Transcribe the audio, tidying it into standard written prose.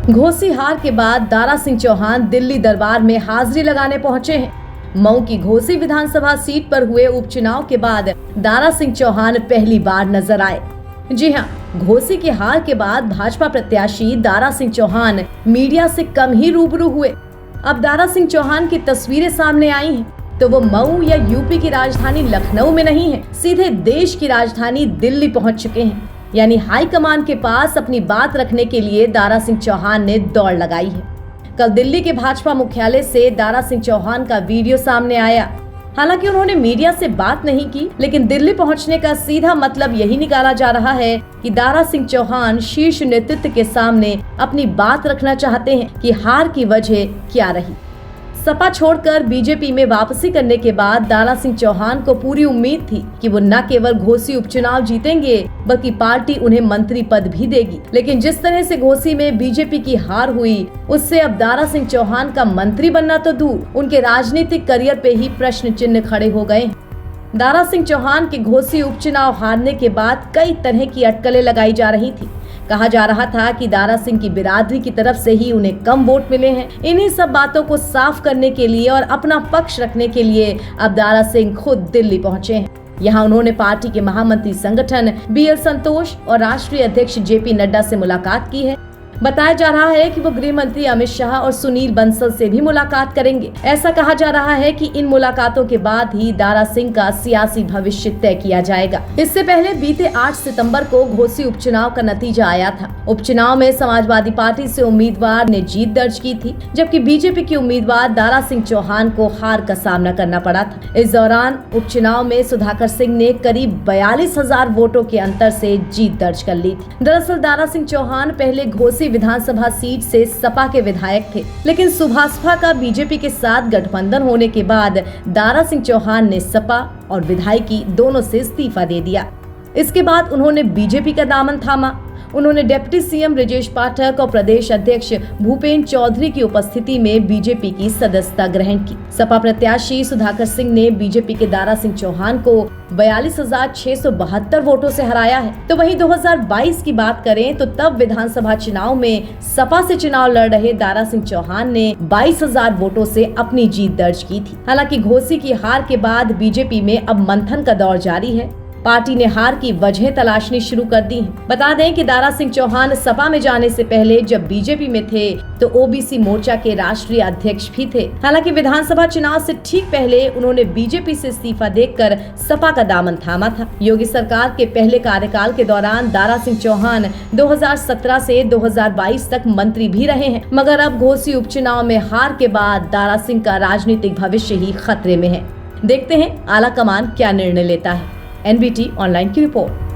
घोसी हार के बाद दारा सिंह चौहान दिल्ली दरबार में हाजिरी लगाने पहुंचे हैं। मऊ की घोसी विधानसभा सीट पर हुए उपचुनाव के बाद दारा सिंह चौहान पहली बार नजर आए। जी हां, घोसी की हार के बाद भाजपा प्रत्याशी दारा सिंह चौहान मीडिया से कम ही रूबरू हुए। अब दारा सिंह चौहान की तस्वीरें सामने आई हैं, तो वो मऊ या यूपी की राजधानी लखनऊ में नहीं है, सीधे देश की राजधानी दिल्ली पहुंच चुके हैं। यानी हाईकमान के पास अपनी बात रखने के लिए दारा सिंह चौहान ने दौड़ लगाई है। कल दिल्ली के भाजपा मुख्यालय से दारा सिंह चौहान का वीडियो सामने आया। हालांकि उन्होंने मीडिया से बात नहीं की, लेकिन दिल्ली पहुंचने का सीधा मतलब यही निकाला जा रहा है कि दारा सिंह चौहान शीर्ष नेतृत्व के सामने अपनी बात रखना चाहते हैं कि हार की वजह क्या रही। सपा छोड़कर बीजेपी में वापसी करने के बाद दारा सिंह चौहान को पूरी उम्मीद थी कि वो न केवल घोसी उपचुनाव जीतेंगे, बल्कि पार्टी उन्हें मंत्री पद भी देगी। लेकिन जिस तरह से घोसी में बीजेपी की हार हुई, उससे अब दारा सिंह चौहान का मंत्री बनना तो दूर, उनके राजनीतिक करियर पे ही प्रश्न चिन्ह खड़े हो गए। दारा सिंह चौहान के घोसी उपचुनाव हारने के बाद कई तरह की अटकलें लगाई जा रही थी। कहा जा रहा था कि दारा सिंह की बिरादरी की तरफ से ही उन्हें कम वोट मिले हैं। इन्हीं सब बातों को साफ करने के लिए और अपना पक्ष रखने के लिए अब दारा सिंह खुद दिल्ली पहुंचे हैं। यहाँ उन्होंने पार्टी के महामंत्री संगठन BL संतोष और राष्ट्रीय अध्यक्ष JP नड्डा से मुलाकात की है। बताया जा रहा है कि वो गृह मंत्री अमित शाह और सुनील बंसल से भी मुलाकात करेंगे। ऐसा कहा जा रहा है कि इन मुलाकातों के बाद ही दारा सिंह का सियासी भविष्य तय किया जाएगा। इससे पहले बीते 8 सितंबर को घोसी उपचुनाव का नतीजा आया था। उपचुनाव में समाजवादी पार्टी से उम्मीदवार ने जीत दर्ज की थी, जबकि बीजेपी के उम्मीदवार दारा सिंह चौहान को हार का सामना करना पड़ा था। इस दौरान उपचुनाव में सुधाकर सिंह ने करीब 42,000 वोटों के अंतर से जीत दर्ज कर ली थी। दरअसल दारा सिंह चौहान पहले घोसी विधानसभा सीट से सपा के विधायक थे, लेकिन सुभाषपा का बीजेपी के साथ गठबंधन होने के बाद दारा सिंह चौहान ने सपा और विधायकी दोनों से इस्तीफा दे दिया। इसके बाद उन्होंने बीजेपी का दामन थामा। उन्होंने डिप्टी CM ब्रजेश पाठक और प्रदेश अध्यक्ष भूपेंद्र चौधरी की उपस्थिति में बीजेपी की सदस्यता ग्रहण की। सपा प्रत्याशी सुधाकर सिंह ने बीजेपी के दारा सिंह चौहान को 42,672 वोटों से हराया है। तो वहीं 2022 की बात करें तो तब विधानसभा चुनाव में सपा से चुनाव लड़ रहे दारा सिंह चौहान ने 22,000 वोटों से अपनी जीत दर्ज की थी। हालांकि घोसी की हार के बाद बीजेपी में अब मंथन का दौर जारी है। पार्टी ने हार की वजह तलाशनी शुरू कर दी है। बता दें कि दारा सिंह चौहान सपा में जाने से पहले जब बीजेपी में थे तो OBC मोर्चा के राष्ट्रीय अध्यक्ष भी थे। हालांकि विधानसभा चुनाव से ठीक पहले उन्होंने बीजेपी से इस्तीफा देकर सपा का दामन थामा था। योगी सरकार के पहले कार्यकाल के दौरान दारा सिंह चौहान 2017 से 2022 तक मंत्री भी रहे हैं, मगर अब घोसी उपचुनाव में हार के बाद दारा सिंह का राजनीतिक भविष्य ही खतरे में है। देखते हैं आला कमान क्या निर्णय लेता है। NBT ऑनलाइन की रिपोर्ट।